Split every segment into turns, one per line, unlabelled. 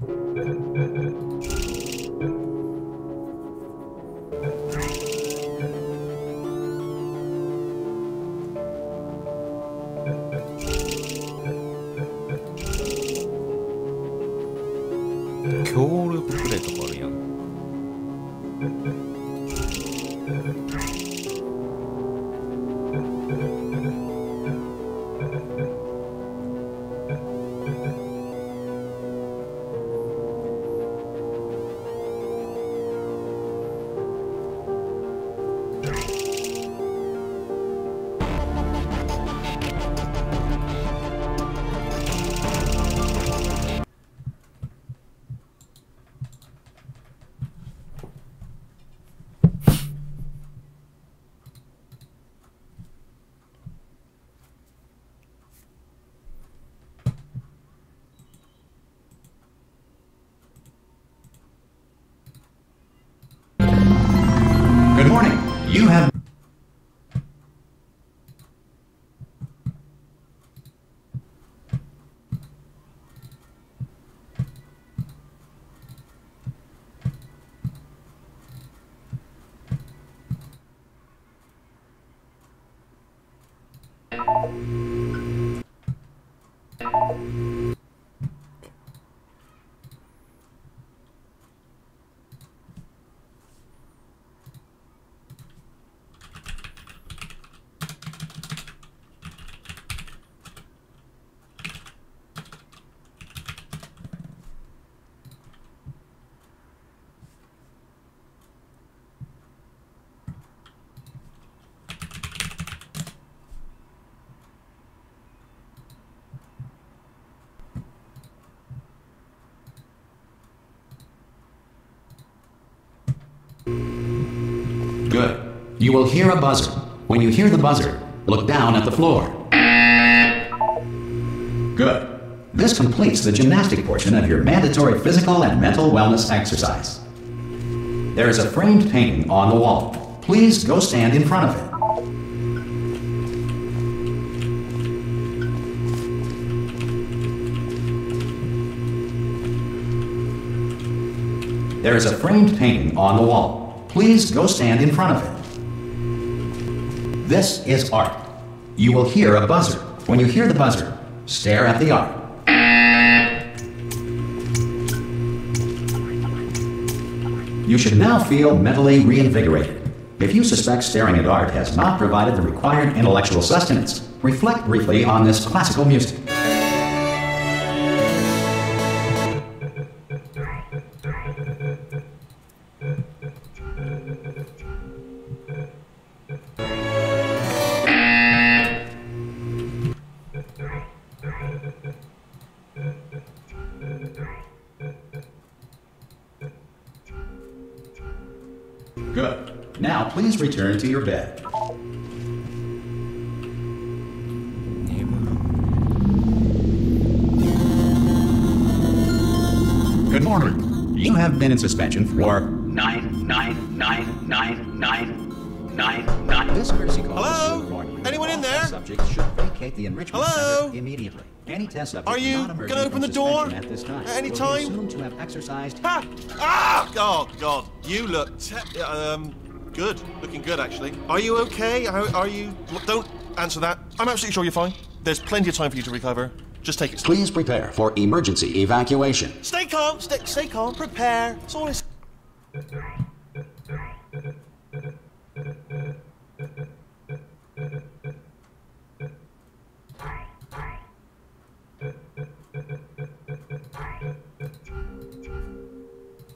協力プレイとかあるやん。
Good morning. You have... Good. You will hear a buzzer. When you hear the buzzer, look down at the floor. Good. This completes the gymnastic portion of your mandatory physical and mental wellness exercise. There is a framed painting on the wall. Please go stand in front of it. There is a framed painting on the wall. Please go stand in front of it. This is art. You will hear a buzzer. When you hear the buzzer, stare at the art. You should now feel mentally reinvigorated. If you suspect staring at art has not provided the required intellectual sustenance, reflect briefly on this classical music. Good. Now please return to your bed. Good morning. You have been in suspension for 9999999. This courtesy call.
Hello? Anyone in there?
Subjects should vacate the enrichment
Hello?
center immediately. Any test subject
Are you
not emerging
gonna open
from
the door
suspension at this time
at any
will be
time?
assumed to have exercised.
Ha! Ah! Oh, God. You look good. Looking good, actually. Are you okay? Are you... Look, don't answer that. I'm absolutely sure you're fine. There's plenty of time for you to recover. Just take it slow.
Please prepare for emergency evacuation.
Stay calm. Stay calm. Prepare. That's all it's...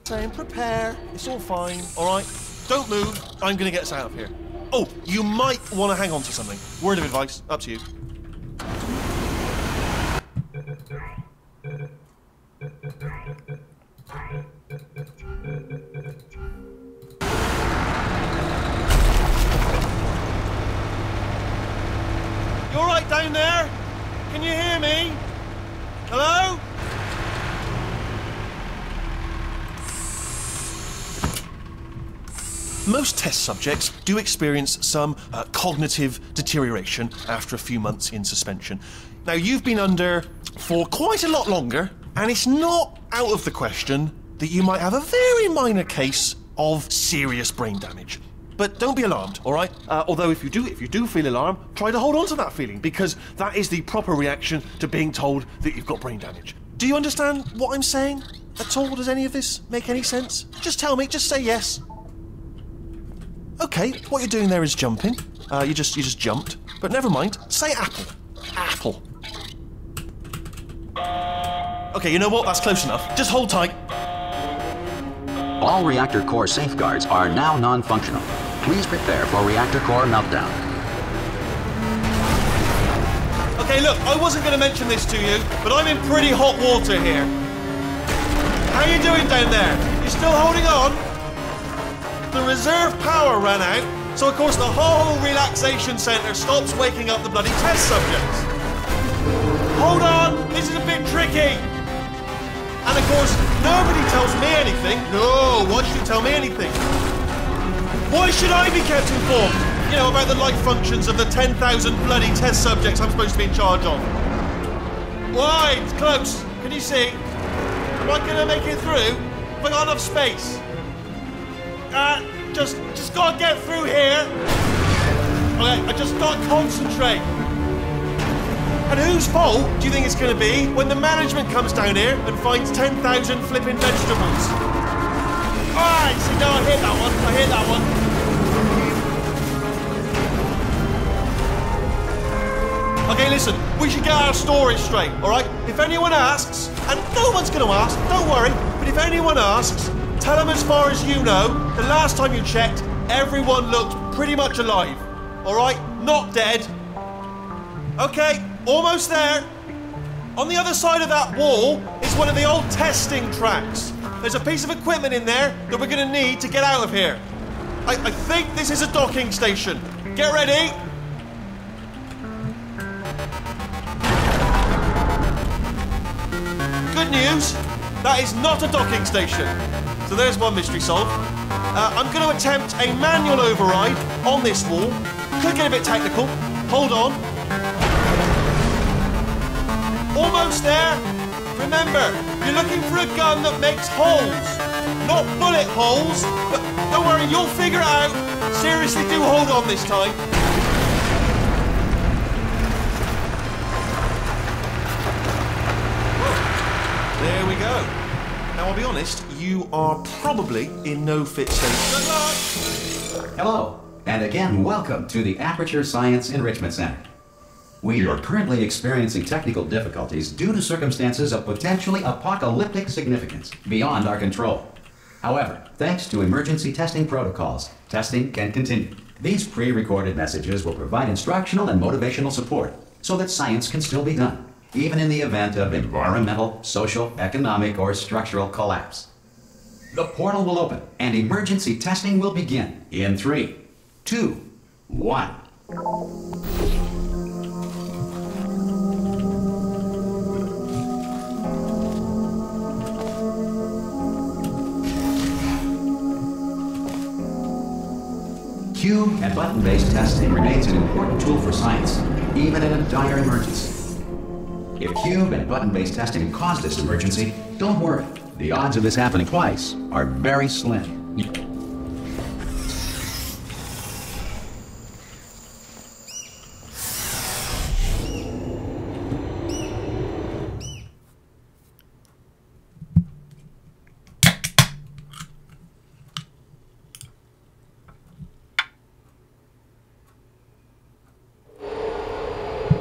Saying prepare. It's all fine. All right? Don't move. I'm going to get us out of here. Oh, you might want to hang on to something. Word of advice. Up to you. You all right down there? Can you hear me? Hello? Most test subjects do experience some cognitive deterioration after a few months in suspension. Now, you've been under for quite a lot longer And it's not out of the question that you might have a very minor case of serious brain damage. But don't be alarmed, all right? Although if you do feel alarmed, try to hold on to that feeling, because that is the proper reaction to being told that you've got brain damage. Do you understand what I'm saying at all? Does any of this make any sense? Just tell me, just say yes. Okay, what you're doing there is jumping. You just jumped. But never mind, say apple. Apple. Okay, you know what? That's close enough. Just hold tight.
All reactor core safeguards are now non-functional. Please prepare for reactor core meltdown.
Okay, look, I wasn't going to mention this to you, but I'm in pretty hot water here. How you doing down there? You still holding on? The reserve power ran out, so of course the whole relaxation centre stops waking up the bloody test subjects. Hold on, this is a bit tricky. And of course, nobody tells me anything. No, why should you tell me anything? Why should I be kept informed? You know, about the life functions of the 10,000 bloody test subjects I'm supposed to be in charge of. Why? It's close. Can you see? Am I gonna make it through? Have I got enough space? Just gotta get through here. Okay, I just gotta concentrate. And whose fault do you think it's going to be when the management comes down here and finds 10,000 flipping vegetables? Alright, see, no, I hit that one. I hit that one. Okay, listen, we should get our story straight, alright? If anyone asks, and no one's going to ask, don't worry, but if anyone asks, tell them as far as you know, the last time you checked, everyone looked pretty much alive. Alright? Not dead. Okay. Almost there. On the other side of that wall is one of the old testing tracks. There's a piece of equipment in there that we're going to need to get out of here. I think this is a docking station. Get ready. Good news, that is not a docking station. So there's one mystery solved. I'm going to attempt a manual override on this wall. Could get a bit technical. Hold on. Almost there. Remember, you're looking for a gun that makes holes, not bullet holes. But don't worry, you'll figure it out. Seriously, do hold on this time. There we go. Now, I'll be honest, you are probably in no fit state. Good luck.
Hello, and again, welcome to the Aperture Science Enrichment Center. We are currently experiencing technical difficulties due to circumstances of potentially apocalyptic significance beyond our control. However, thanks to emergency testing protocols, testing can continue. These pre-recorded messages will provide instructional and motivational support so that science can still be done, even in the event of environmental, social, economic, or structural collapse. The portal will open and emergency testing will begin in 3, 2, 1. Cube and button-based testing remains an important tool for science, even in a dire emergency. If cube and button-based testing caused this emergency, don't worry. The odds of this happening twice are very slim.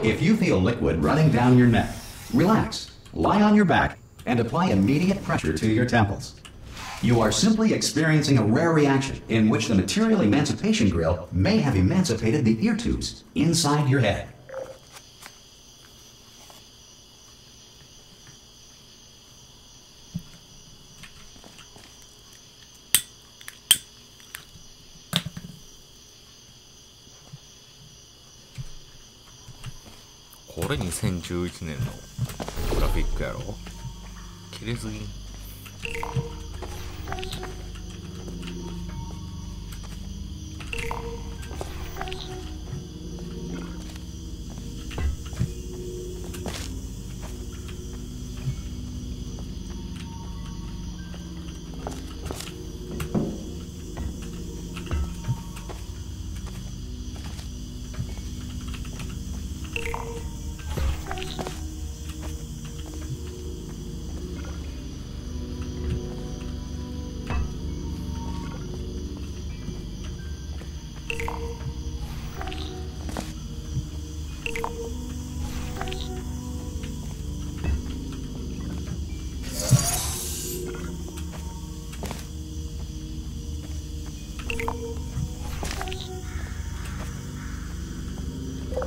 If you feel liquid running down your neck, relax, lie on your back, and apply immediate pressure to your temples. You are simply experiencing a rare reaction in which the material emancipation grill may have emancipated the ear tubes inside your head.
これ2011年のグラフィックやろ。綺麗すぎん。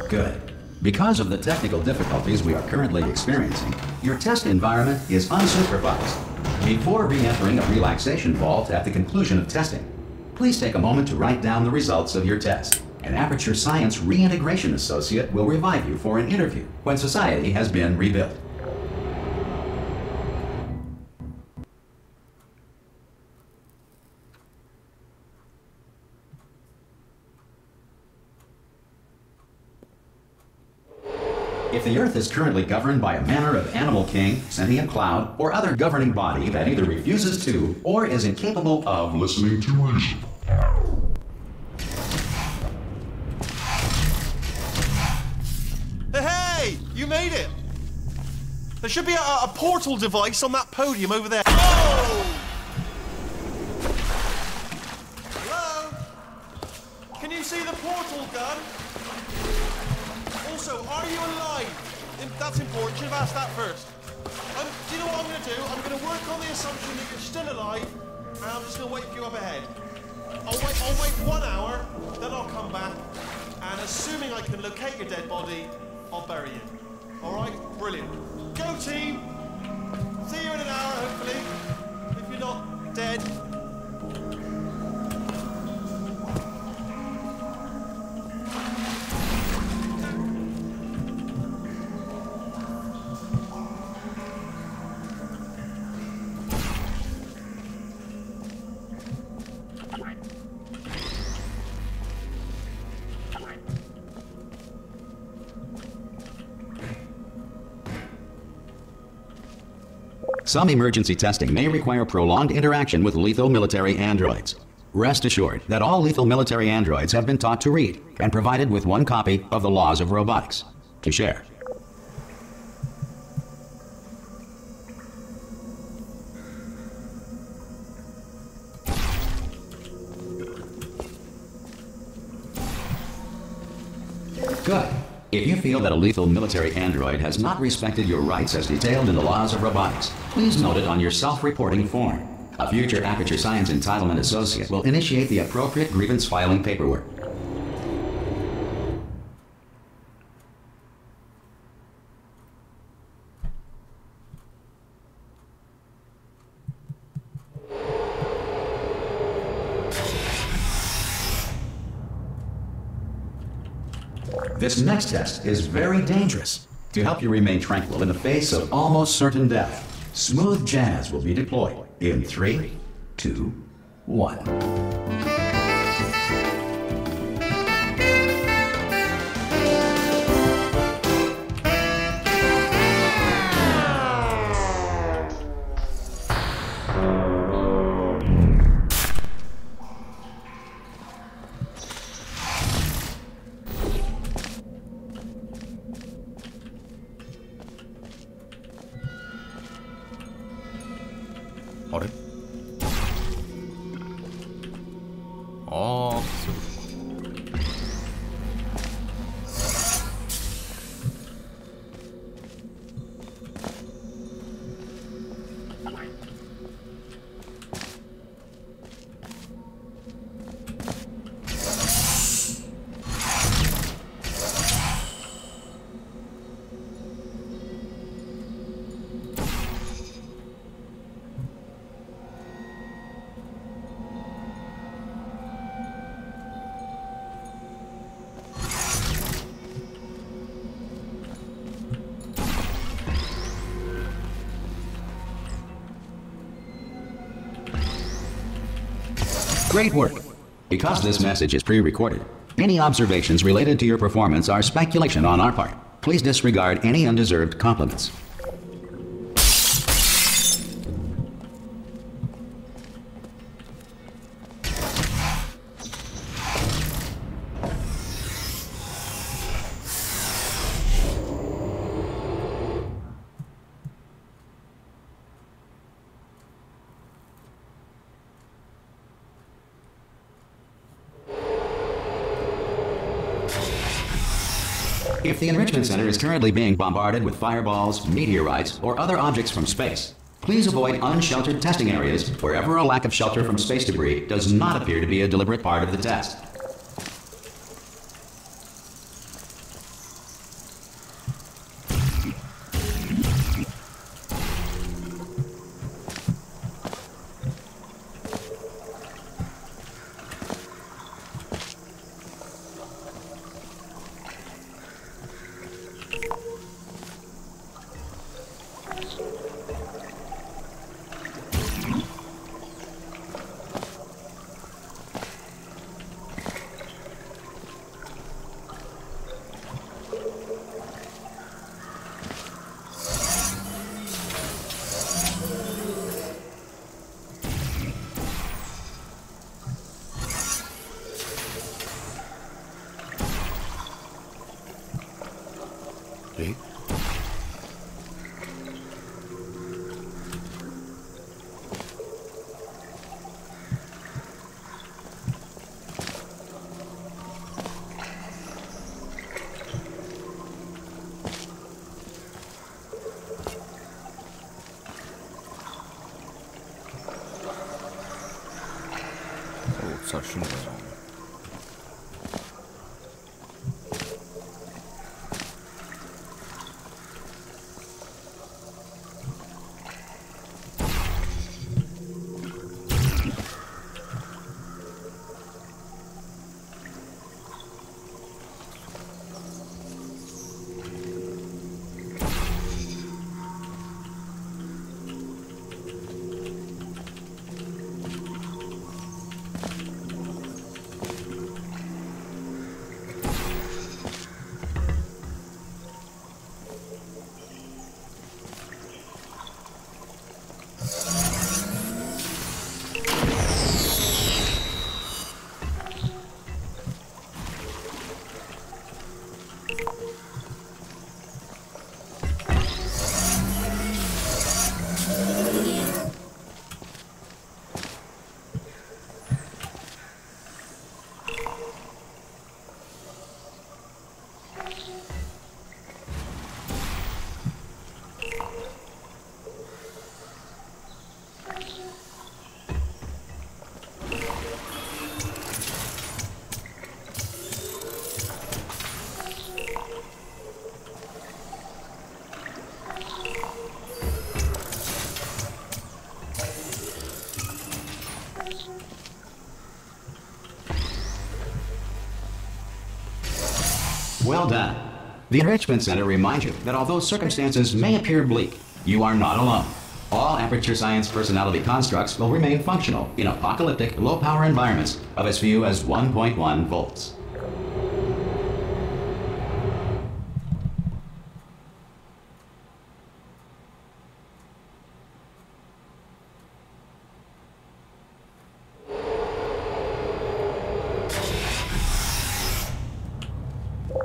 Good. Because of the technical difficulties we are currently experiencing, your test environment is unsupervised. Before re-entering a relaxation vault at the conclusion of testing, please take a moment to write down the results of your test. An Aperture Science Reintegration Associate will revive you for an interview when society has been rebuilt. If the Earth is currently governed by a manner of animal king, sentient cloud, or other governing body that either refuses to or is incapable of listening to reason.
Hey! You made it! There should be a portal device on that podium over there. Oh! Hello? Can you see the portal gun? Also, are you alive? That's important. Should have asked that first. Do you know what I'm going to do? I'm going to work on the assumption that you're still alive, and I'm just going to wait for you up ahead. I'll wait 1 hour, then I'll come back, and assuming I can locate your dead body, I'll bury you. All right? Brilliant. Go team! See you in an hour, hopefully. If you're not dead.
Some emergency testing may require prolonged interaction with lethal military androids. Rest assured that all lethal military androids have been taught to read and provided with 1 copy of the Laws of Robotics to share. Good. If you feel that a lethal military android has not respected your rights as detailed in the Laws of Robotics, please note it on your self-reporting form. A future Aperture Science Entitlement Associate will initiate the appropriate grievance filing paperwork. This next test is very dangerous. To help you remain tranquil in the face of almost certain death, smooth jazz will be deployed in 3, 2, 1.
あれああ、そういうことか。
Great work! Because this message is pre-recorded, any observations related to your performance are speculation on our part. Please disregard any undeserved compliments. If the Enrichment Center is currently being bombarded with fireballs, meteorites, or other objects from space, please avoid unsheltered testing areas wherever a lack of shelter from space debris does not appear to be a deliberate part of the test.
잘 쉬는 거야.
Well done. The Enrichment Center reminds you that although circumstances may appear bleak, you are not alone. All Aperture Science personality constructs will remain functional in apocalyptic, low-power environments of as few as 1.1 volts.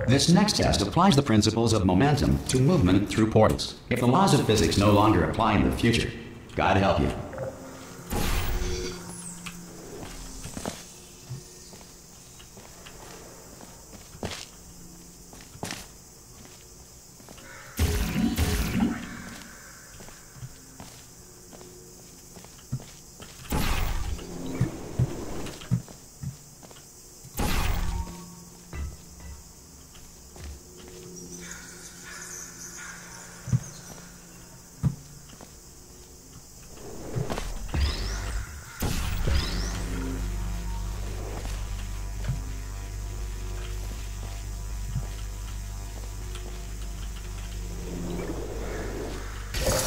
This next test applies the principles of momentum to movement through portals. If the laws of physics no longer apply in the future, God help you.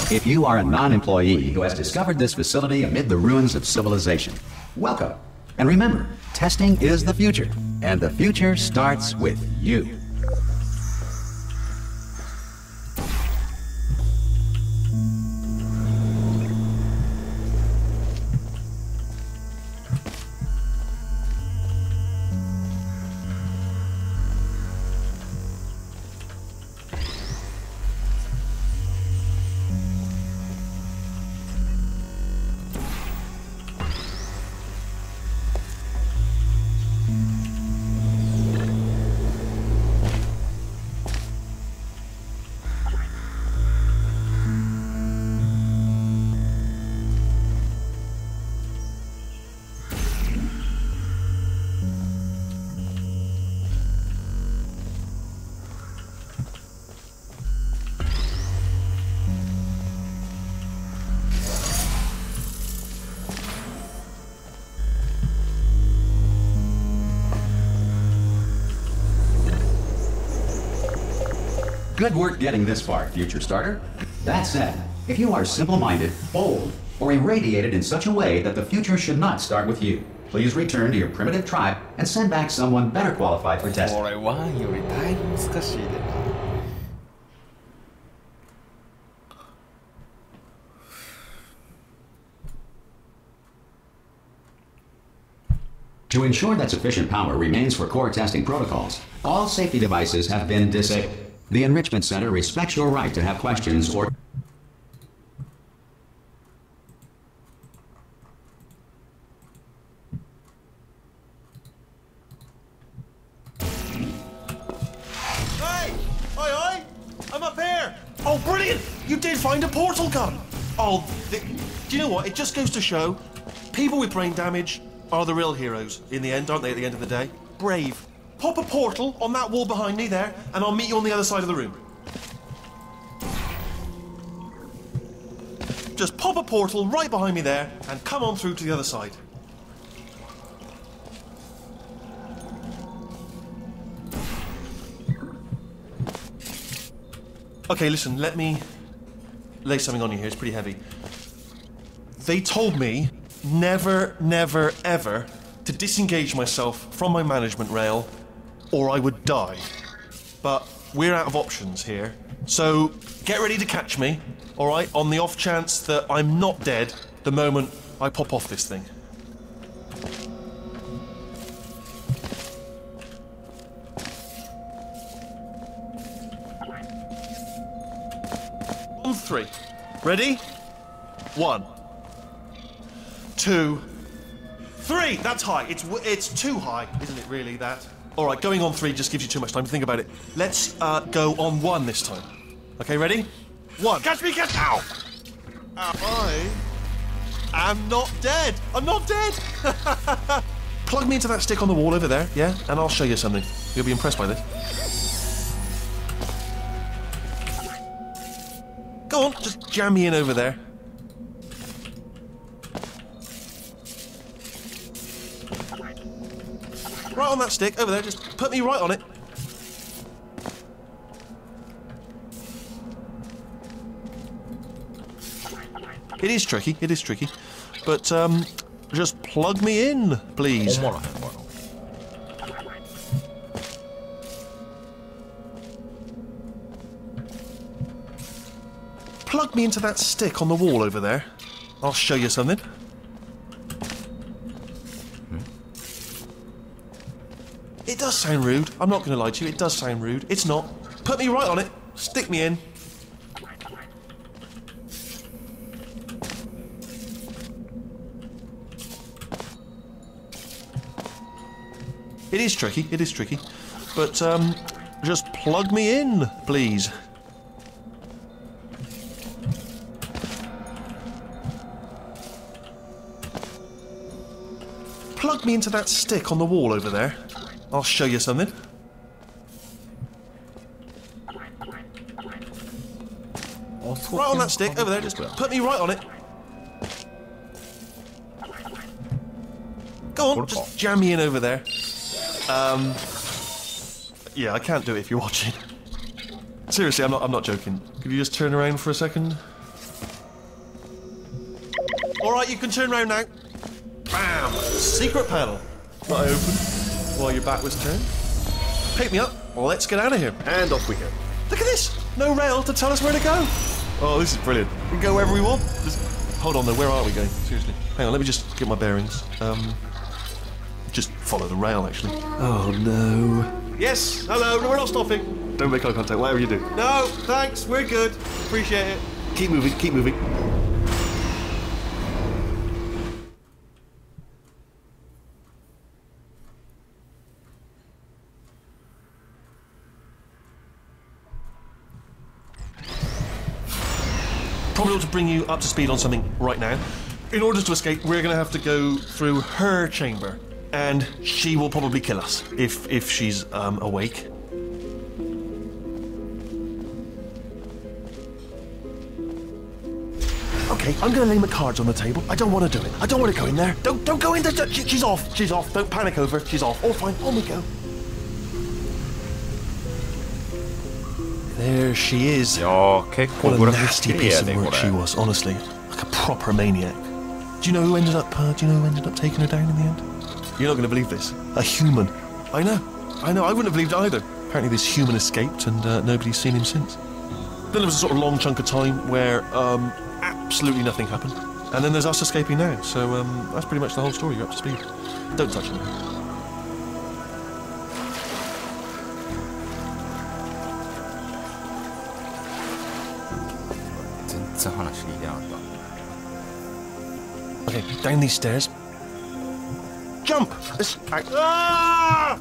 If you are a non-employee who has discovered this facility amid the ruins of civilization, welcome. And remember, testing is the future, and the future starts with you. Good work getting this far, future starter. That said, if you are simple-minded, bold, or irradiated in such a way that the future should not start with you, please return to your primitive tribe and send back someone better qualified for testing.
これ1よりだいぶ難しいでな。
To ensure that sufficient power remains for core testing protocols, all safety devices have been disabled. The Enrichment Center respects your right to have questions or...
Hey! Oi, oi! I'm up here! Oh, brilliant! You did find a portal gun! Oh, do you know what? It just goes to show, people with brain damage are the real heroes in the end, aren't they, at the end of the day? Brave. Pop a portal on that wall behind me there, and I'll meet you on the other side of the room. Just pop a portal right behind me there, and come on through to the other side. Okay, listen, let me lay something on you here. It's pretty heavy. They told me never, never, ever to disengage myself from my management rail or I would die. But we're out of options here. So get ready to catch me, all right, on the off chance that I'm not dead the moment I pop off this thing. On three. Ready? 1, 2, 3. That's high. It's too high, isn't it? Really, that. All right, going on 3 just gives you too much time to think about it. Let's go on 1 this time. Okay, ready? 1. Catch me! Catch! Ow! I am not dead. I'm not dead. Plug me into that stick on the wall over there, yeah, and I'll show you something. You'll be impressed by this. Go on, just jam me in over there. Right on that stick, over there, just put me right on it. It is tricky, but just plug me in, please. Plug me into that stick on the wall over there. I'll show you something. It does sound rude. I'm not going to lie to you. It does sound rude. It's not. Put me right on it. Stick me in. It is tricky, but just plug me in, please. Plug me into that stick on the wall over there. I'll show you something. Right on that stick, over there, just put me right on it. Go on, just jam me in over there. Yeah, I can't do it if you're watching. Seriously, I'm not joking. Could you just turn around for a second? Alright, you can turn around now. Bam! Secret panel. That I opened while your back was turned. Pick me up, let's get out of here. And off we go. Look at this! No rail to tell us where to go. Oh, this is brilliant. We can go wherever we want. Just hold on though, where are we going? Seriously. Hang on, let me just get my bearings. Just follow the rail, actually. Oh, no. Yes, hello, no, we're not stopping. Don't make eye contact, whatever you do. No, thanks, we're good. Appreciate it. Keep moving, keep moving. Probably ought to bring you up to speed on something right now. In order to escape, we're going to have to go through her chamber. And she will probably kill us, if she's awake. Okay, I'm gonna lay my cards on the table. I don't want to do it. I don't want to go in there. Don't go in there. She's off. She's off. Don't panic over. She's off. All fine. On we go. There she is. What a nasty piece of work she was, honestly. Like a proper maniac. Do you know who ended up taking her down in the end? You're not going to believe this. A human. I know. I wouldn't have believed it either. Apparently this human escaped and nobody's seen him since. Then there was a sort of long chunk of time where absolutely nothing happened. And then there's us escaping now. So that's pretty much the whole story. You're up to speed. Don't touch me. Okay, down these stairs. Jump! Ah!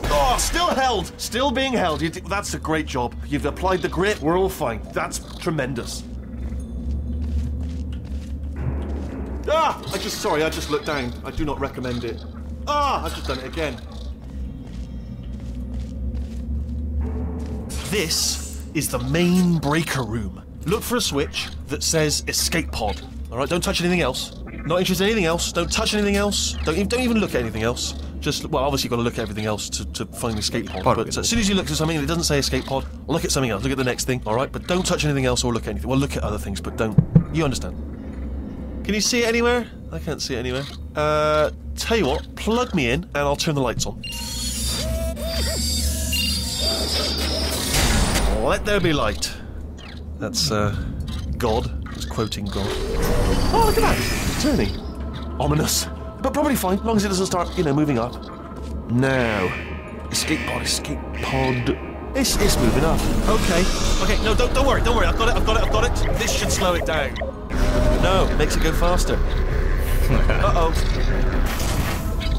Oh, still held! Still being held. That's a great job. You've applied the grit. We're all fine. That's tremendous. Ah! Sorry, I just looked down. I do not recommend it. Ah! I've just done it again. This is the main breaker room. Look for a switch that says escape pod. Alright, don't touch anything else. Not interested in anything else. Don't touch anything else. Don't even look at anything else. Just, well, obviously you've got to look at everything else to find the escape pod. But as soon as you look at something and it doesn't say escape pod, look at something else. Look at the next thing, alright? But don't touch anything else or look at anything. Well, look at other things, but don't. You understand. Can you see it anywhere? I can't see it anywhere. Tell you what, plug me in and I'll turn the lights on. Let there be light. That's, God. He's quoting God. Oh, look at that! It's turning. Ominous. But probably fine, as long as it doesn't start, moving up. Now. Escape pod. It's moving up. Okay, no, don't worry. I've got it. This should slow it down. No, it makes it go faster. Uh-oh.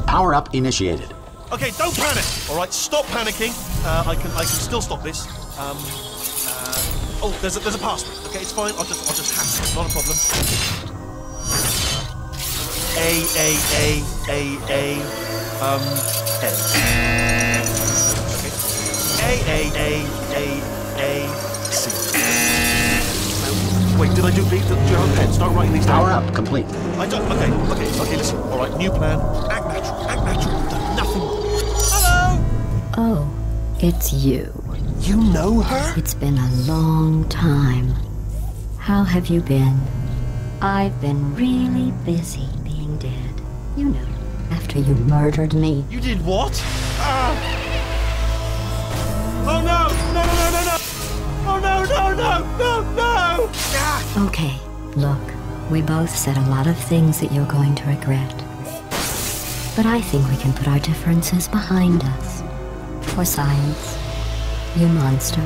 Power up initiated.
Okay, don't panic. All right, stop panicking. I can still stop this. Oh, there's a password. Okay, it's fine. I'll just hack it. Not a problem. A. Okay. A. C. Wait, do you have a pen? Start writing these down.
Power up complete.
I don't. Okay. Listen. All right, new plan. Act natural. Done nothing. Hello.
Oh, it's you.
You know her?
It's been a long time. How have you been? I've been really busy being dead. You know, after you murdered me.
You did what? Oh no! Oh no!
Okay, look, we both said a lot of things that you're going to regret. But I think we can put our differences behind us. For science. You monster.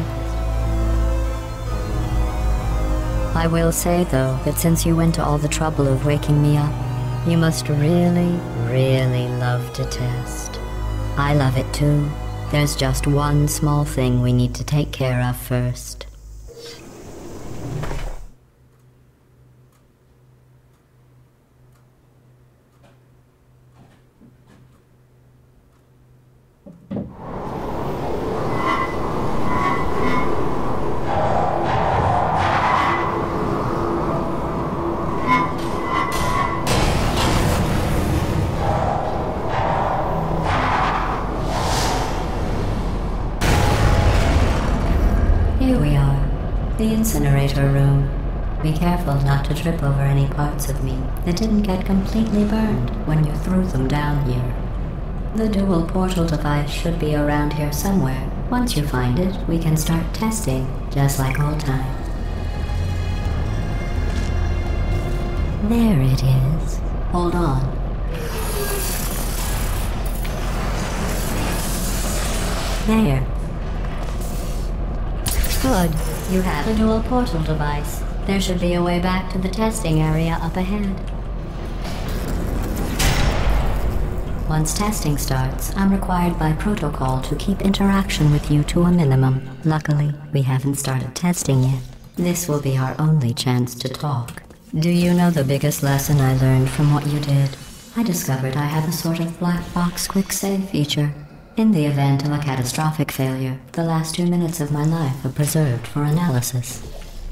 I will say, though, that since you went to all the trouble of waking me up, you must really, really love to test. I love it too. There's just one small thing we need to take care of first. Here we are, the incinerator room. Be careful not to trip over any parts of me that didn't get completely burned when you threw them down here. The dual portal device should be around here somewhere. Once you find it, we can start testing, just like old times. There it is. Hold on. There. Good. You have a dual portal device. There should be a way back to the testing area up ahead. Once testing starts, I'm required by protocol to keep interaction with you to a minimum. Luckily, we haven't started testing yet. This will be our only chance to talk. Do you know the biggest lesson I learned from what you did? I discovered I have a sort of black box quick save feature. In the event of a catastrophic failure, the last 2 minutes of my life are preserved for analysis.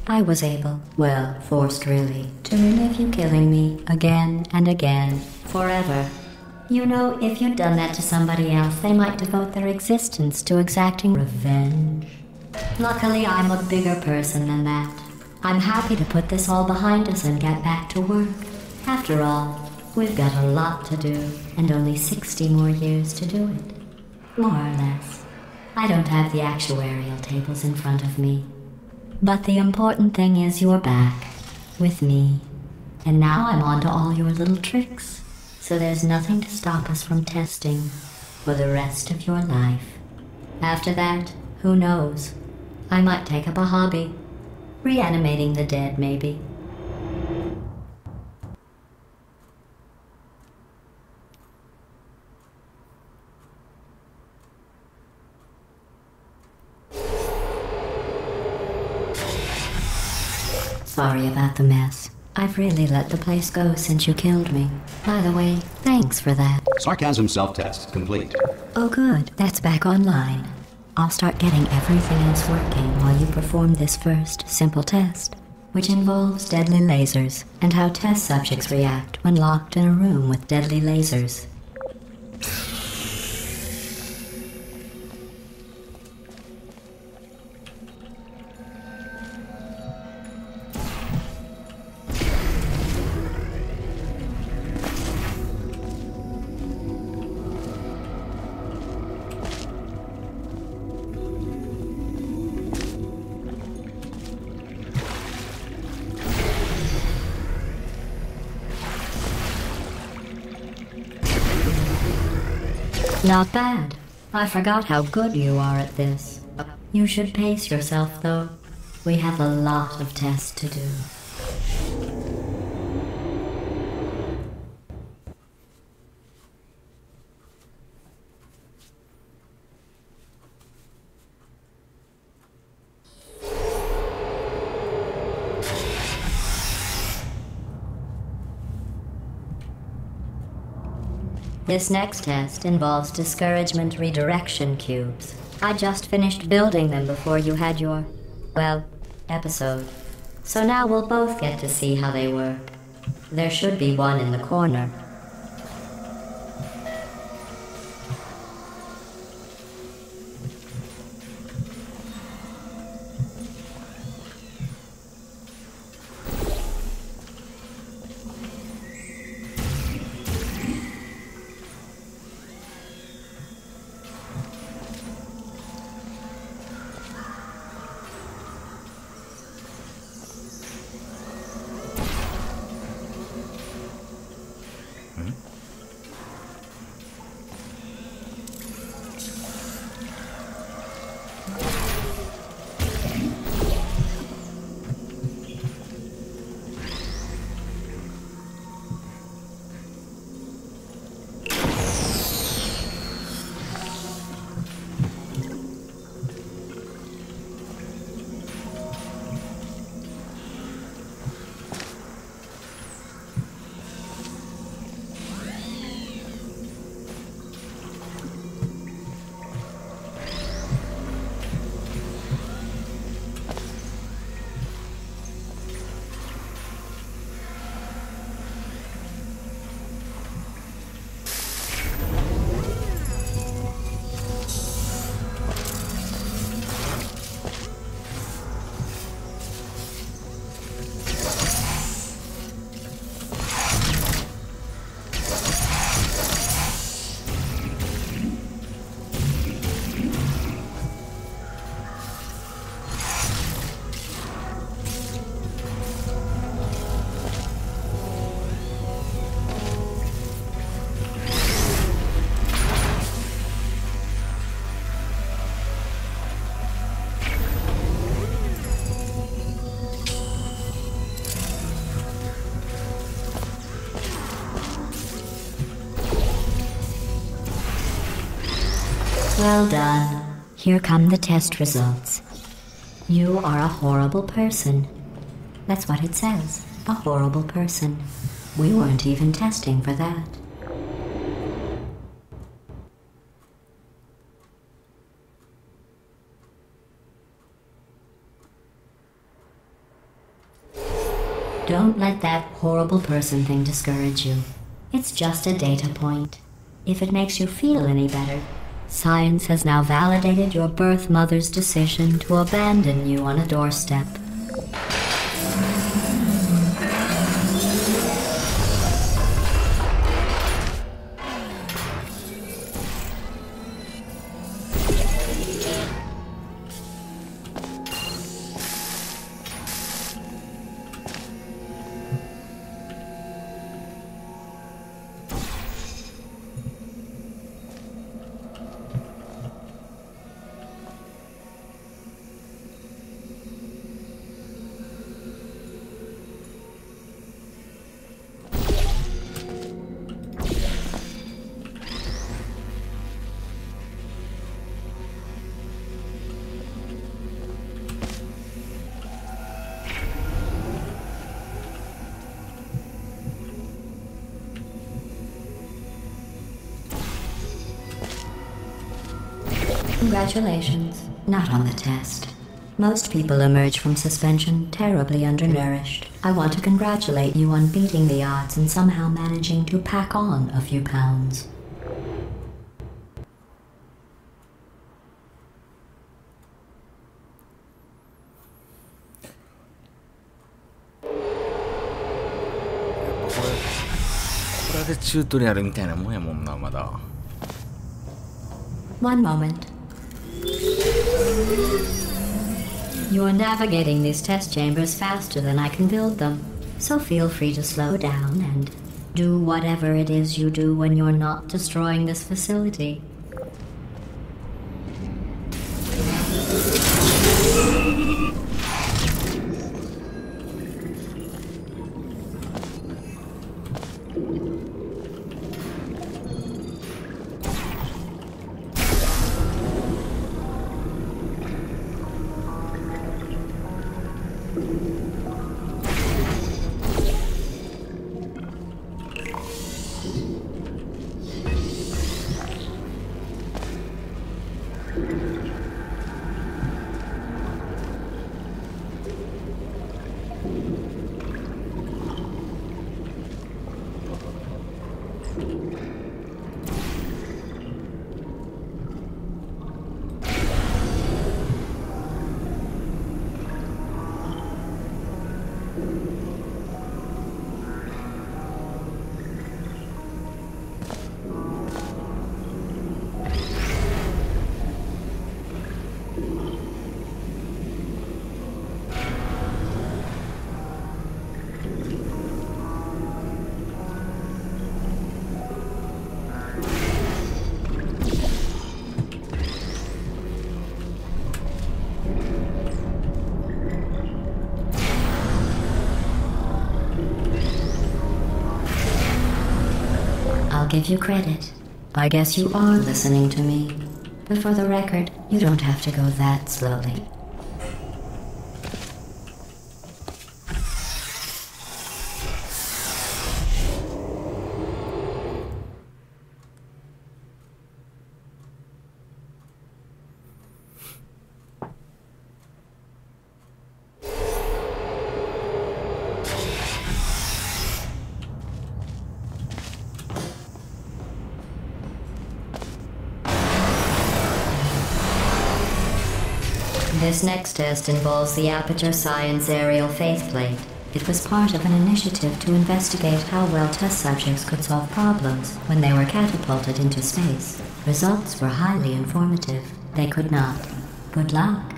I was able, well, forced really, to relive you killing me again and again, forever. You know, if you'd done that to somebody else, they might devote their existence to exacting revenge. Luckily, I'm a bigger person than that. I'm happy to put this all behind us and get back to work. After all, we've got a lot to do, and only 60 more years to do it. More or less. I don't have the actuarial tables in front of me. But the important thing is you're back. With me. And now I'm on to all your little tricks. So there's nothing to stop us from testing for the rest of your life. After that, who knows? I might take up a hobby. Reanimating the dead, maybe. Sorry about the mess. I've really let the place go since you killed me. By the way, thanks for that.
Sarcasm self-test complete.
Oh good, that's back online. I'll start getting everything else working while you perform this first, simple test, which involves deadly lasers, and how test subjects react when locked in a room with deadly lasers. Not bad. I forgot how good you are at this. You should pace yourself, though. We have a lot of tests to do. This next test involves discouragement redirection cubes. I just finished building them before you had your, well, episode. So now we'll both get to see how they work. There should be one in the corner. Well done. Here come the test results. You are a horrible person. That's what it says. A horrible person. We weren't even testing for that. Don't let that horrible person thing discourage you. It's just a data point. If it makes you feel any better, science has now validated your birth mother's decision to abandon you on a doorstep. Congratulations. Not on the test. Most people emerge from suspension terribly undernourished. I want to congratulate you on beating the odds and somehow managing to pack on a few pounds. One moment. You're navigating these test chambers faster than I can build them, so feel free to slow down and do whatever it is you do when you're not destroying this facility. Give you credit. I guess you are listening to me. But for the record, you don't have to go that slowly. This next test involves the Aperture Science Aerial Faceplate. It was part of an initiative to investigate how well test subjects could solve problems when they were catapulted into space. Results were highly informative. They could not. Good luck.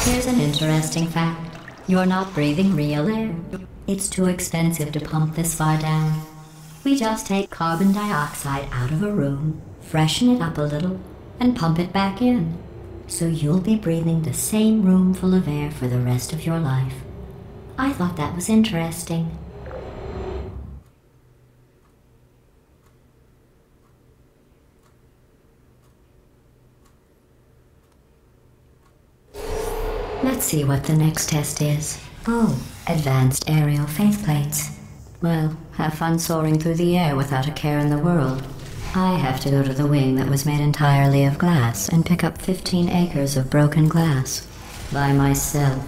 Here's an interesting fact. You're not breathing real air. It's too expensive to pump this far down. We just take carbon dioxide out of a room, freshen it up a little, and pump it back in. So you'll be breathing the same room full of air for the rest of your life. I thought that was interesting. Let's see what the next test is. Oh, advanced aerial faceplates. Well, have fun soaring through the air without a care in the world. I have to go to the wing that was made entirely of glass and pick up 15 acres of broken glass. By myself.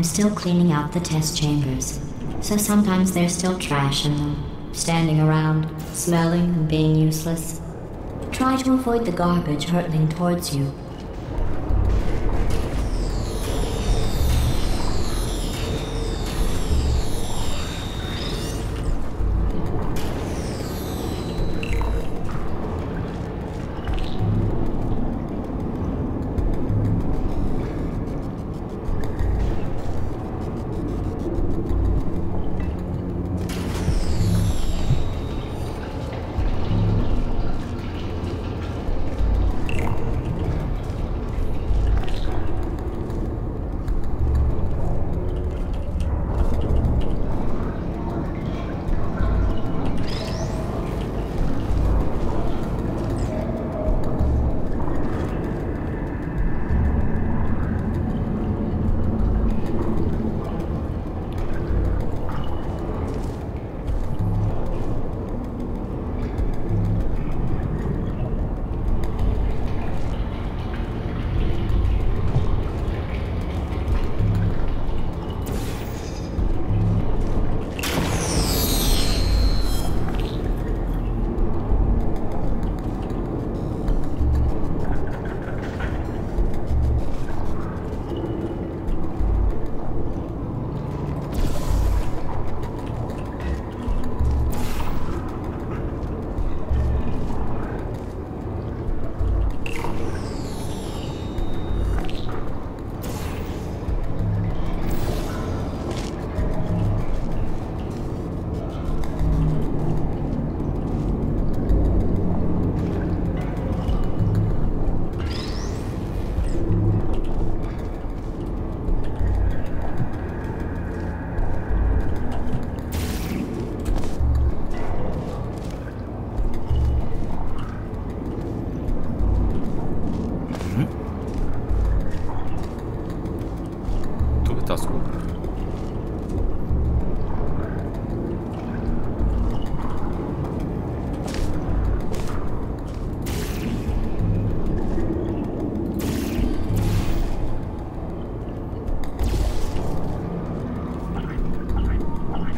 still cleaning out the test chambers, so sometimes there's still trash in them, standing around, smelling and being useless. Try to avoid the garbage hurtling towards you.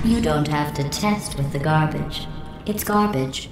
You don't have to test with the garbage. It's garbage.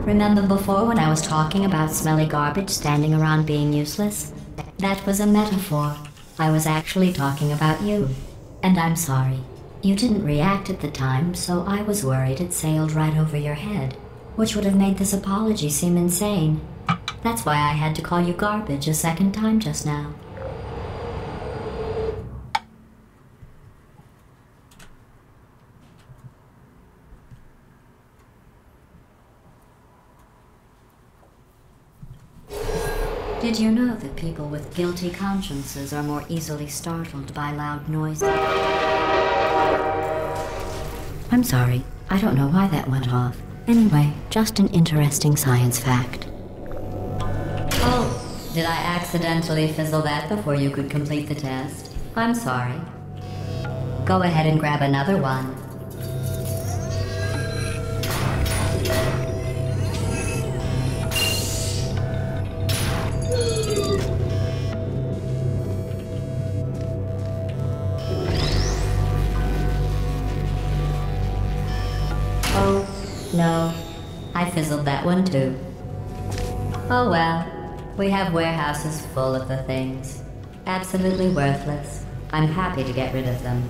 Remember before when I was talking about smelly garbage standing around being useless? That was a metaphor. I was actually talking about you. And I'm sorry. You didn't react at the time, so I was worried it sailed right over your head, which would have made this apology seem insane. That's why I had to call you garbage a second time just now. Did you know that people with guilty consciences are more easily startled by loud noises? I'm sorry. I don't know why that went off. Anyway, just an interesting science fact. Oh, did I accidentally fizzle that before you could complete the test? I'm sorry. Go ahead and grab another one. Oh, no. I fizzled that one too. Oh well. We have warehouses full of the things. Absolutely worthless. I'm happy to get rid of them.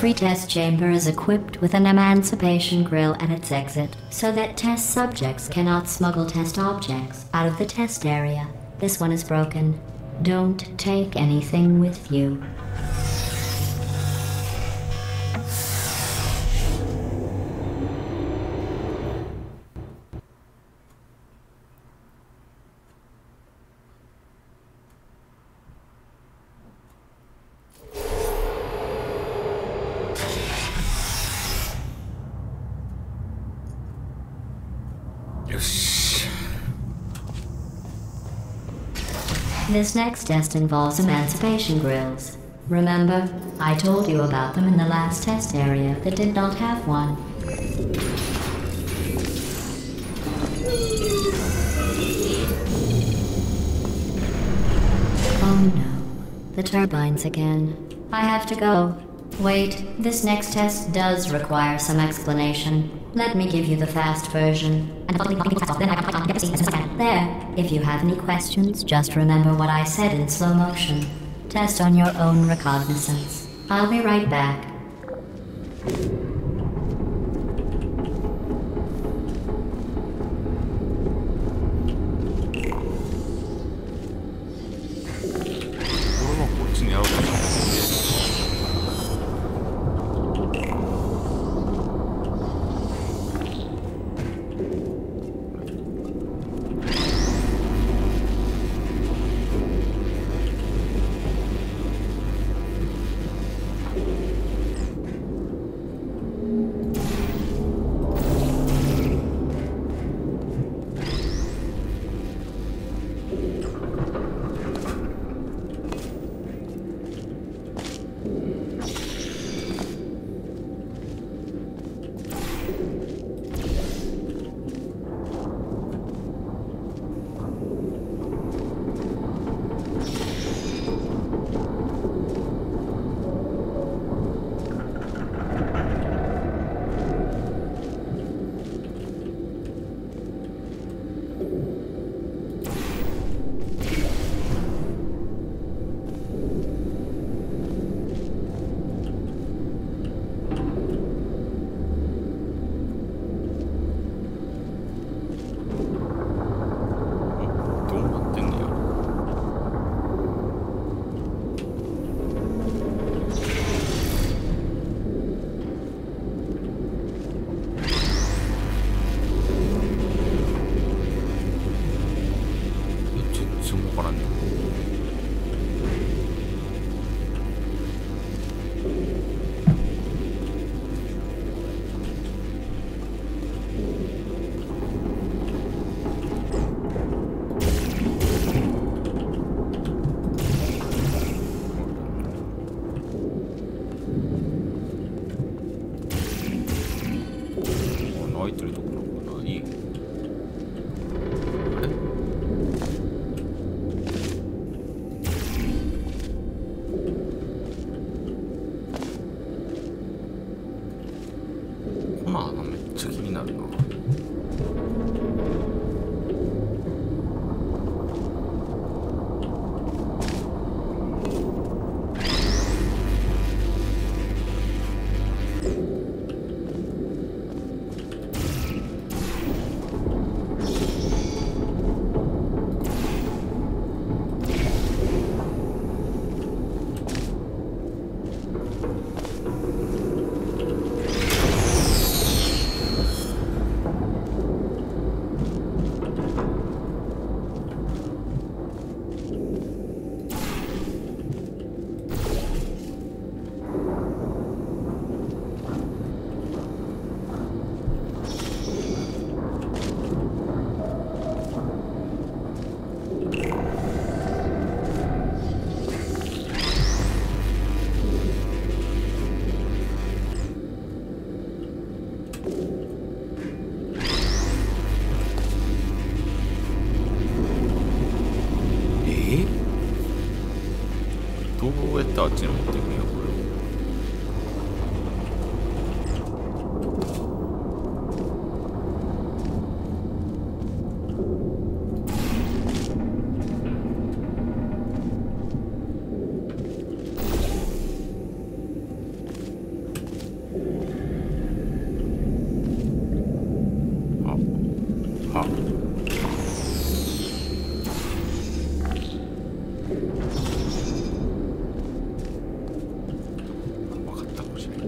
Pre-test chamber is equipped with an emancipation grill at its exit, so that test subjects cannot smuggle test objects out of the test area. This one is broken. Don't take anything with you. This next test involves emancipation grills. Remember, I told you about them in the last test area that did not have one. Oh no, the turbines again. I have to go. Wait, this next test does require some explanation. Let me give you the fast version. There. If you have any questions, just remember what I said in slow motion. Test on your own recognizance. I'll be right back.
然分からんねん。開いてるところかな。いい。あれ？この穴めっちゃ気になるな。どうやってあっちに持っていくんやこれを。あ、分かったかもしれない。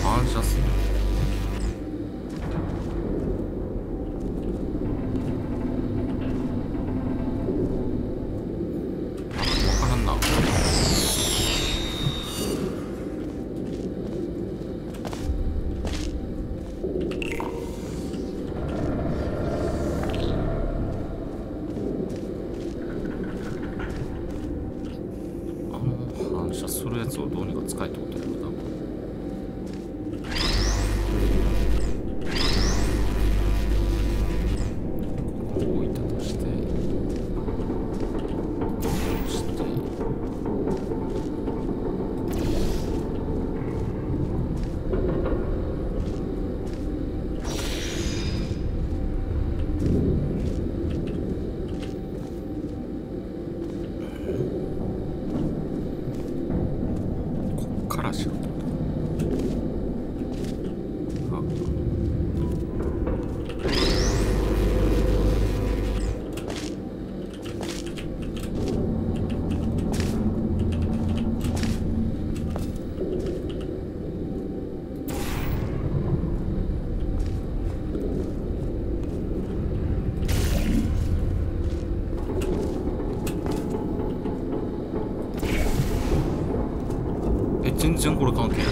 反射する。反射するやつをどうにか使えってことやろな。ここ置いたとして、こうして、からしろってこと。全然これ関係ない。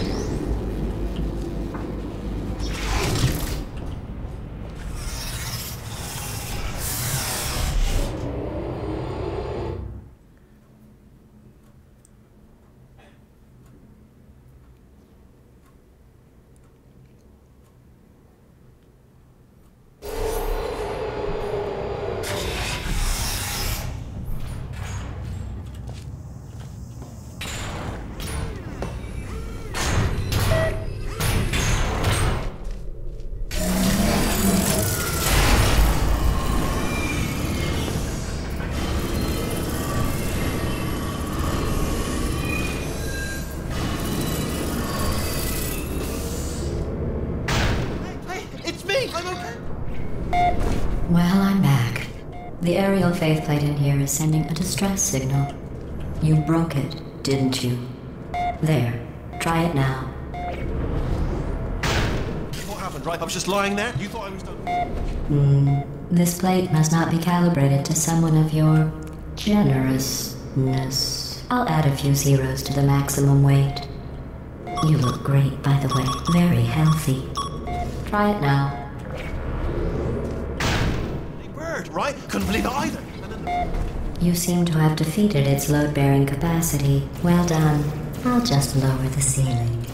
The aerial faceplate in here is sending a distress signal. You broke it, didn't you? There. Try it now.
What happened, right? I was just lying there? You thought I was done?
This plate must not be calibrated to someone of your generousness. I'll add a few zeros to the maximum weight. You look great, by the way. Very healthy. Try it now.
Hey, bird, right? Couldn't believe it either.
You seem to have defeated its load-bearing capacity. Well done. I'll just lower the ceiling.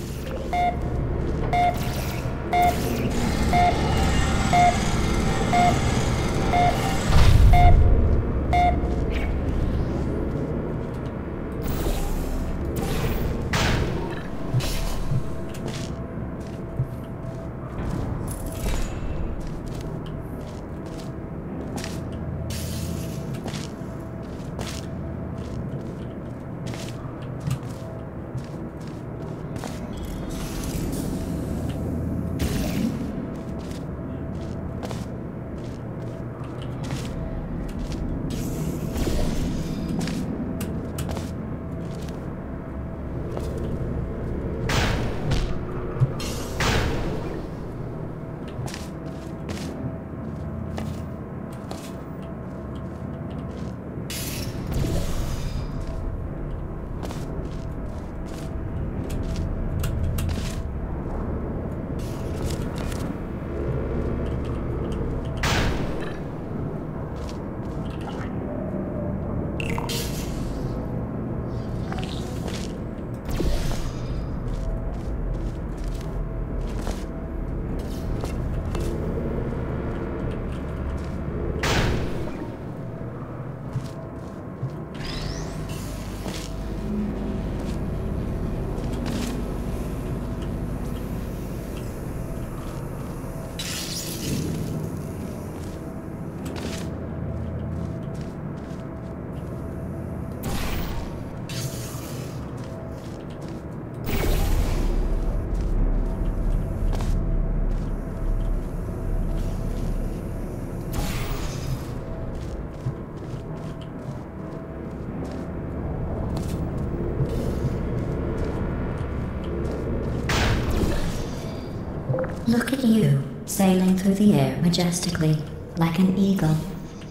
Look at you, sailing through the air majestically, like an eagle,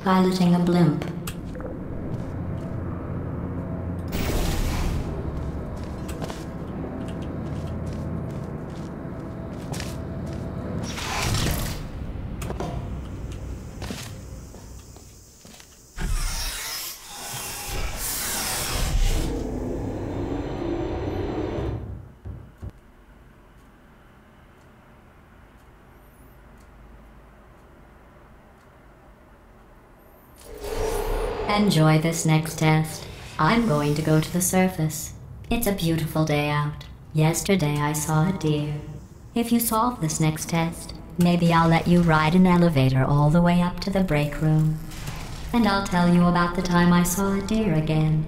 piloting a blimp. Enjoy this next test. I'm going to go to the surface. It's a beautiful day out. Yesterday I saw a deer. If you solve this next test, maybe I'll let you ride an elevator all the way up to the break room. And I'll tell you about the time I saw a deer again.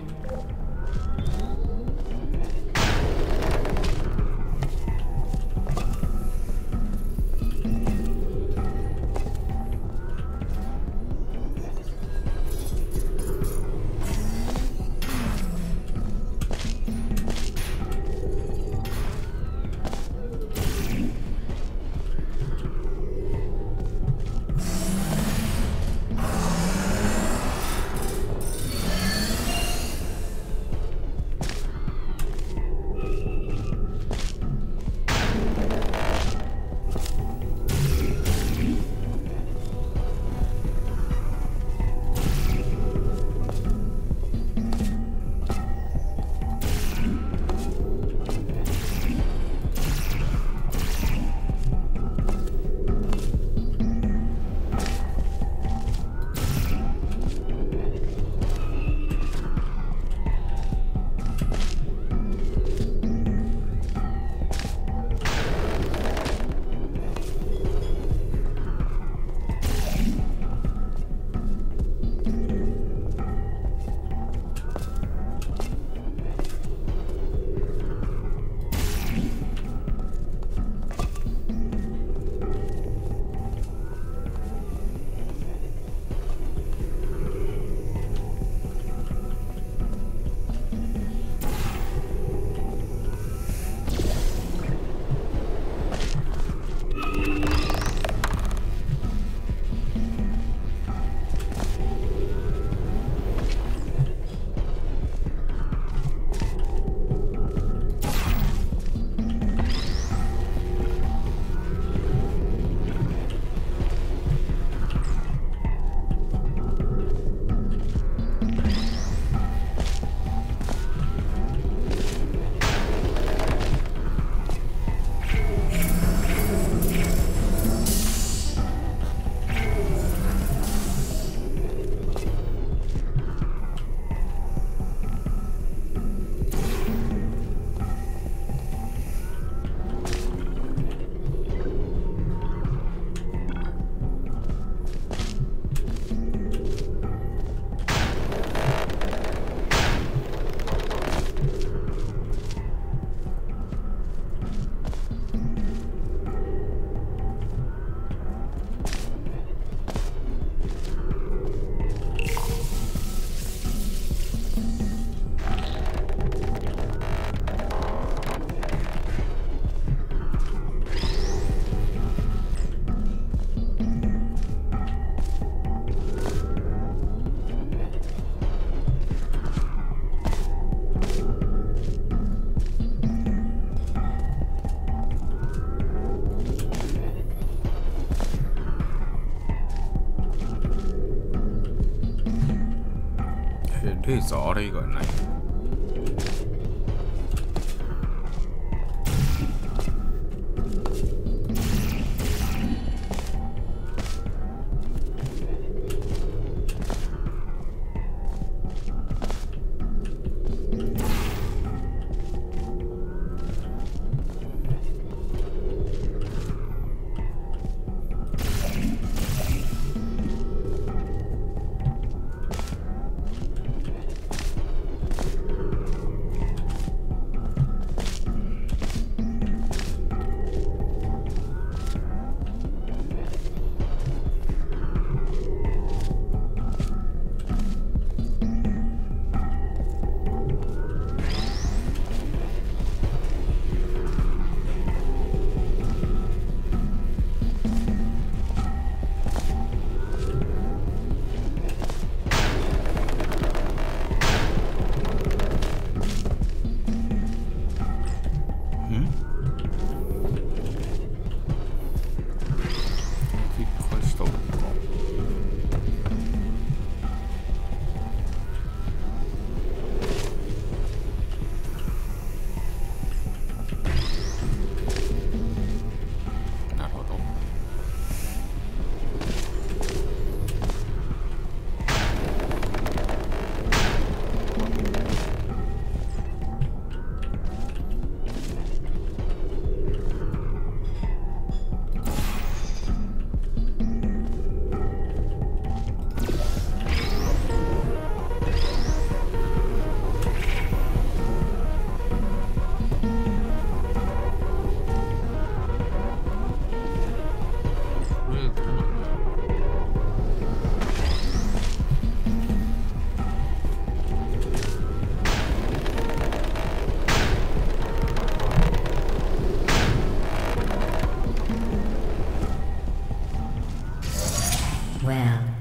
術はあれ以外ない。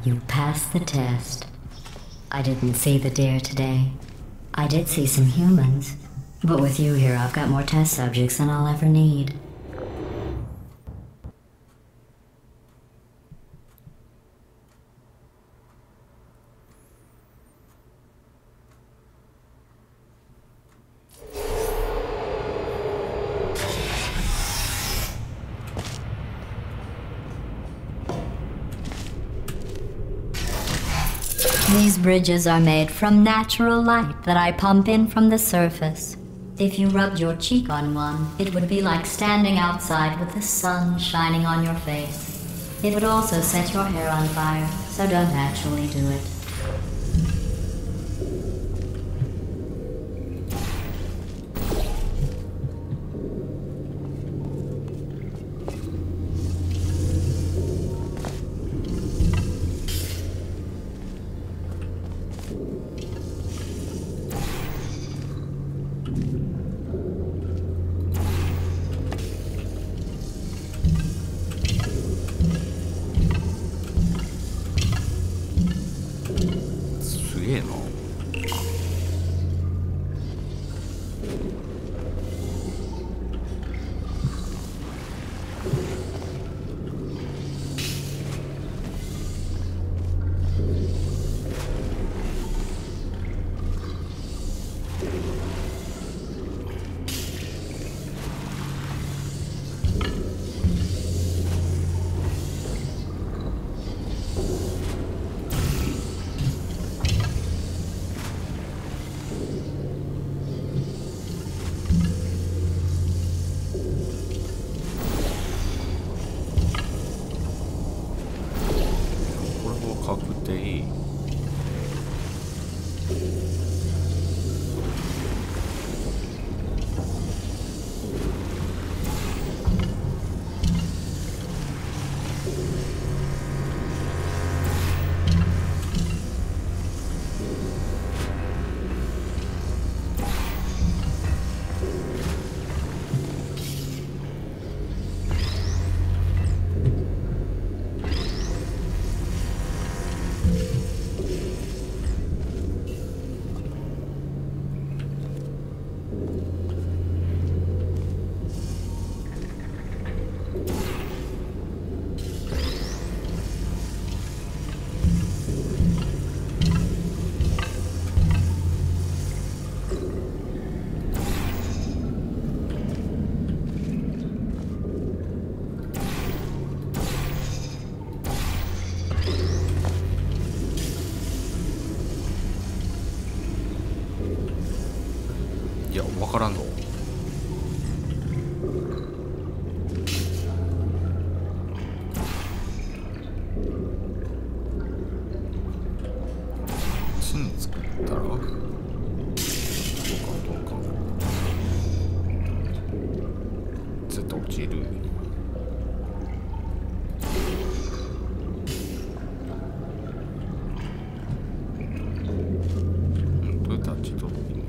You passed the test. I didn't see the deer today. I did see some humans, but with you here I've got more test subjects than I'll ever need. These bridges are made from natural light that I pump in from the surface. If you rubbed your cheek on one, it would be like standing outside with the sun shining on your face. It would also set your hair on fire, so don't actually do it.
いや分からんぞ。芯作ったらどうかどうかずっと落ちる。どうやってあっち届くんや。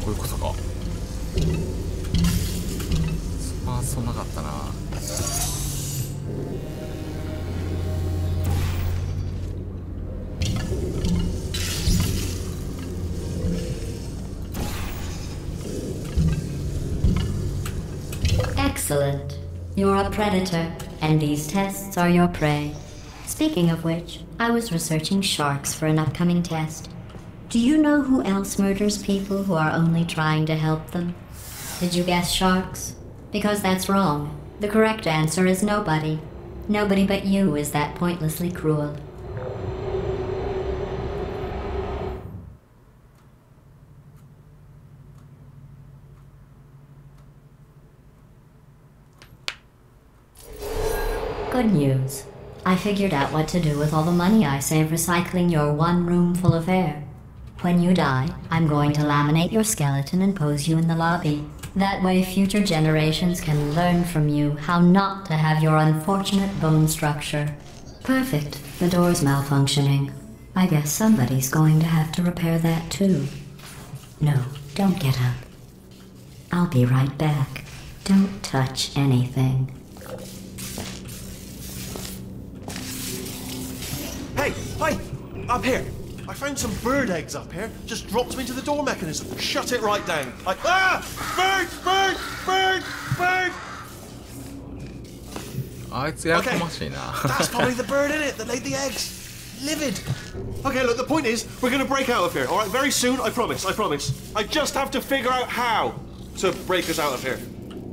こういうことか。まあそんなかったな。
Excellent. You're a predator, and these tests are your prey. Speaking of which, I was researching sharks for an upcoming test. Do you know who else murders people who are only trying to help them? Did you guess sharks? Because that's wrong. The correct answer is nobody. Nobody but you is that pointlessly cruel. Good news. I figured out what to do with all the money I save recycling your one room full of air. When you die, I'm going to laminate your skeleton and pose you in the lobby. That way future generations can learn from you how not to have your unfortunate bone structure. Perfect. The door's malfunctioning. I guess somebody's going to have to repair that too. No, don't get up. I'll be right back. Don't touch anything.
Hey, up here. I found some bird eggs up here. Just dropped them into the door mechanism. Shut it right down. Bird!
あいつやかましいな。
That's probably the bird in it that laid the eggs. Livid. Okay, look, the point is, we're gonna break out of here, alright? Very soon, I promise. I just have to figure out how to break us out of here.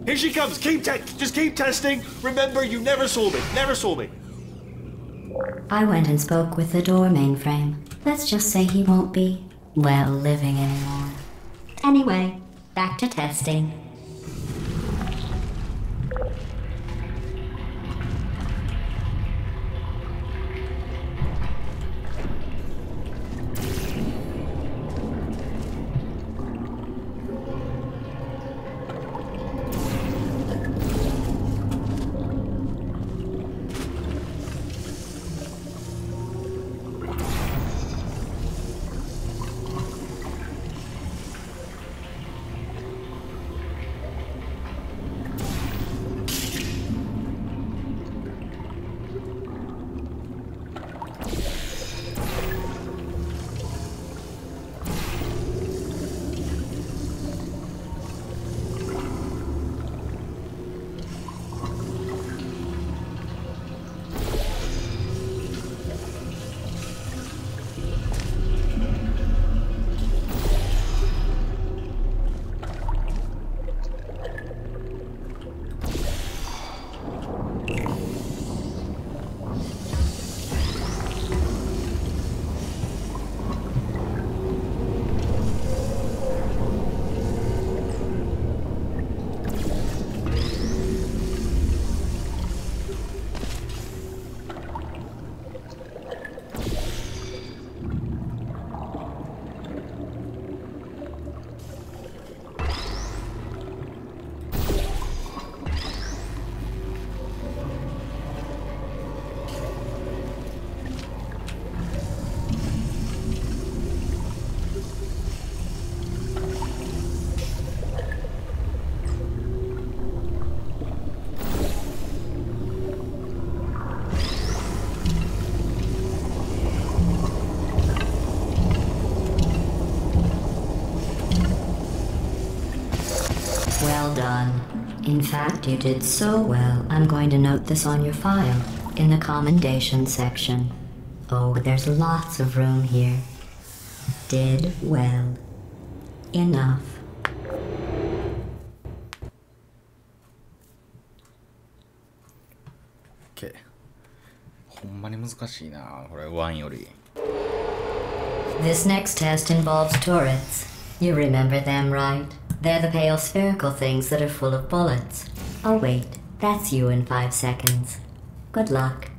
Here she comes. Just keep testing. Remember, you never saw me.
I went and spoke with the door mainframe. Let's just say he won't be, well, living anymore. Anyway, back to testing. done. In fact, you did so well, I'm going to note this on your file, in the commendation section. Oh, there's lots of room here. Did well. Enough.
OK ほんまに難しいなこれ1より
This next test involves turrets. You remember them, right? They're the pale spherical things that are full of bullets. Oh wait, that's you in 5 seconds. Good luck.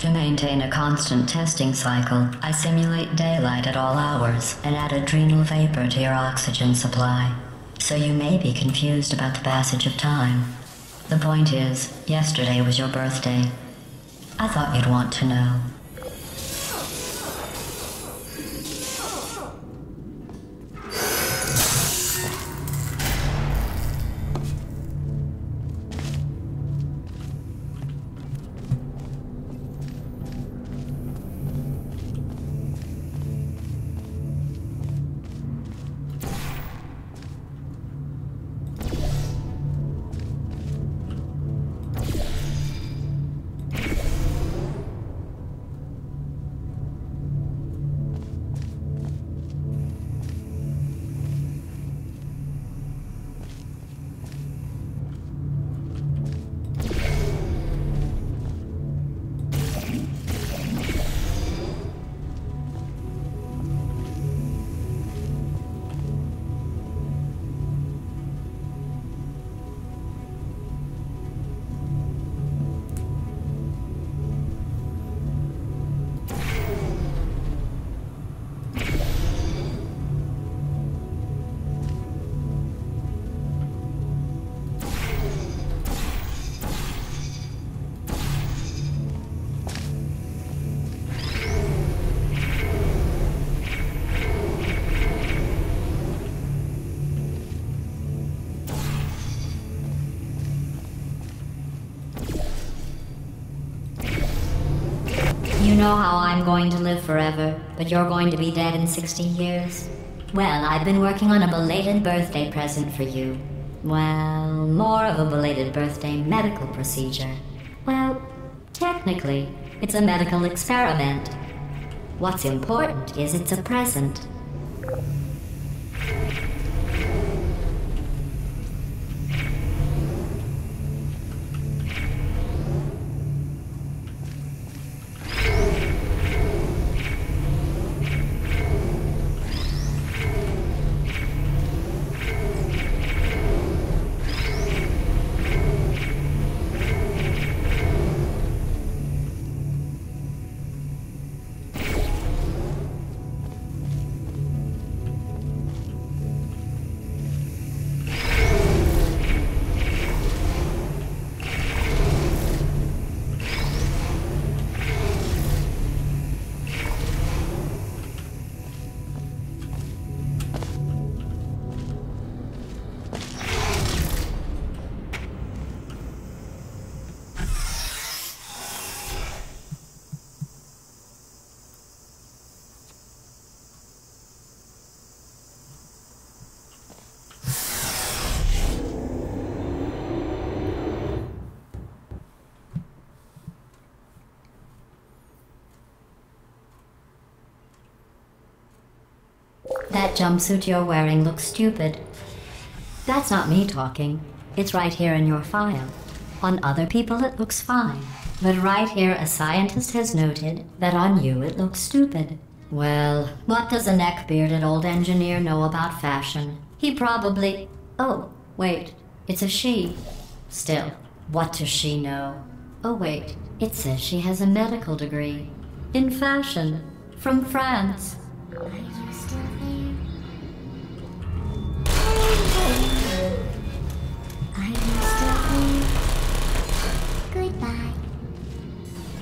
To maintain a constant testing cycle, I simulate daylight at all hours and add adrenal vapor to your oxygen supply. So you may be confused about the passage of time. The point is, yesterday was your birthday. I thought you'd want to know. you know how I'm going to live forever, but you're going to be dead in 60 years? Well, I've been working on a belated birthday present for you. Well, more of a belated birthday medical procedure. Well, technically, it's a medical experiment. What's important is it's a present. That jumpsuit you're wearing looks stupid. That's not me talking. It's right here in your file. On other people it looks fine. But right here a scientist has noted that on you it looks stupid. Well, what does a neck-bearded old engineer know about fashion? He probably... Oh, wait. It's a she. Still, what does she know? Oh wait, it says she has a medical degree. In fashion. From France.
Are you still there? Are you still there? Goodbye.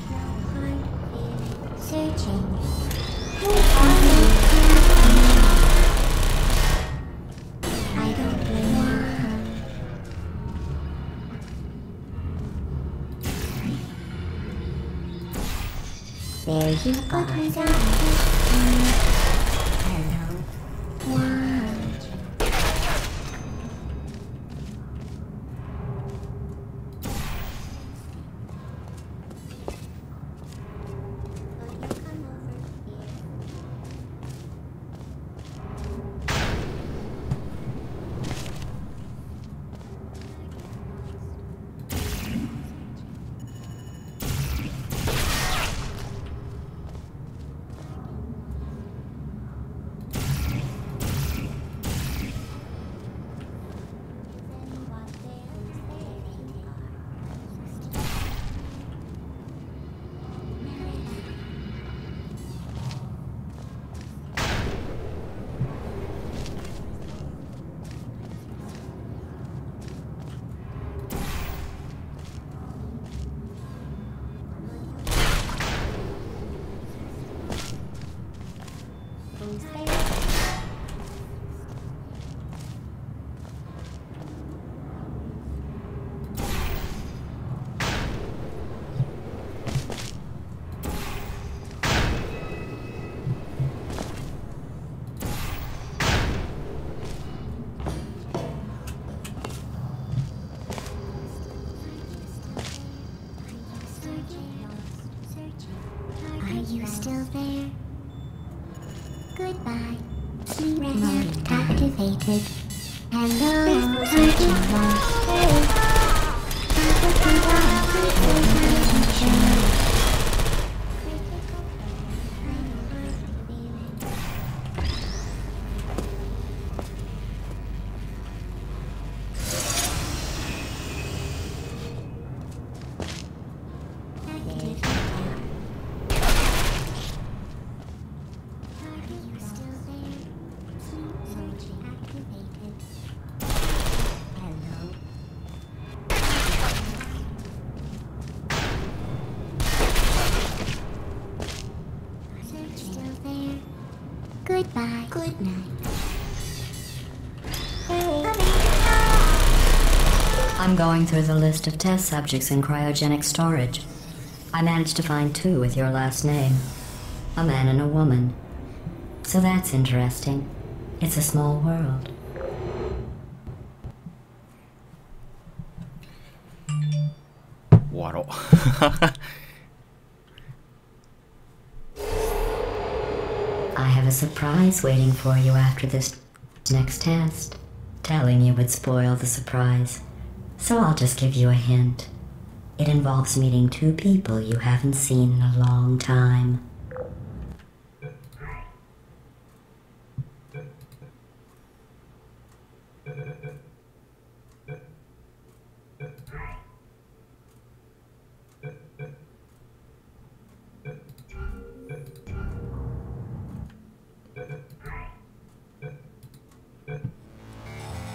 No hard feeling. Searching. I don't know. There you are. Hello. One. Are you still there? Goodbye. Key remote activated. Hello, searching Goodbye. Good night.
I'm going through the list of test subjects in cryogenic storage. I managed to find two with your last name. A man and a woman. So that's interesting. It's a small world.
Waro.
I have a surprise waiting for you after this next test. Telling you would spoil the surprise. So I'll just give you a hint. It involves meeting two people you haven't seen in a long time.